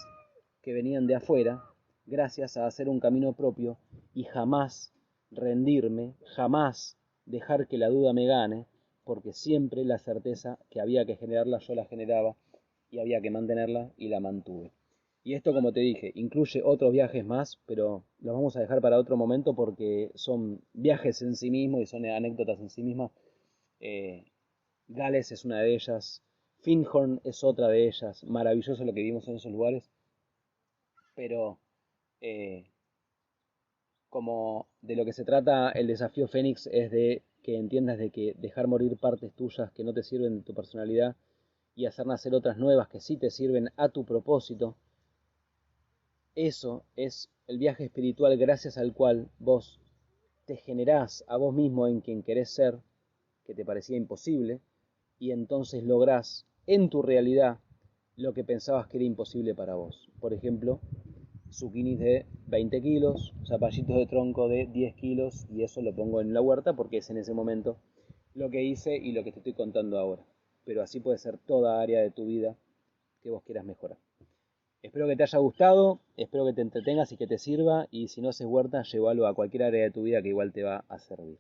que venían de afuera, gracias a hacer un camino propio y jamás rendirme, jamás dejar que la duda me gane, porque siempre la certeza que había que generarla yo la generaba y había que mantenerla y la mantuve. Y esto, como te dije, incluye otros viajes más, pero los vamos a dejar para otro momento porque son viajes en sí mismos y son anécdotas en sí mismas. Eh, Gales es una de ellas, Findhorn es otra de ellas, maravilloso lo que vimos en esos lugares, pero eh, como de lo que se trata el desafío Fénix es de que entiendas de que dejar morir partes tuyas que no te sirven de tu personalidad y hacer nacer otras nuevas que sí te sirven a tu propósito. Eso es el viaje espiritual gracias al cual vos te generás a vos mismo en quien querés ser, que te parecía imposible, y entonces lográs en tu realidad lo que pensabas que era imposible para vos. Por ejemplo, zucchinis de 20 kilos, zapallitos de tronco de 10 kilos, y eso lo pongo en la huerta porque es en ese momento lo que hice y lo que te estoy contando ahora. Pero así puede ser toda área de tu vida que vos quieras mejorar. Espero que te haya gustado, espero que te entretengas y que te sirva, y si no haces huerta, llévalo a cualquier área de tu vida que igual te va a servir.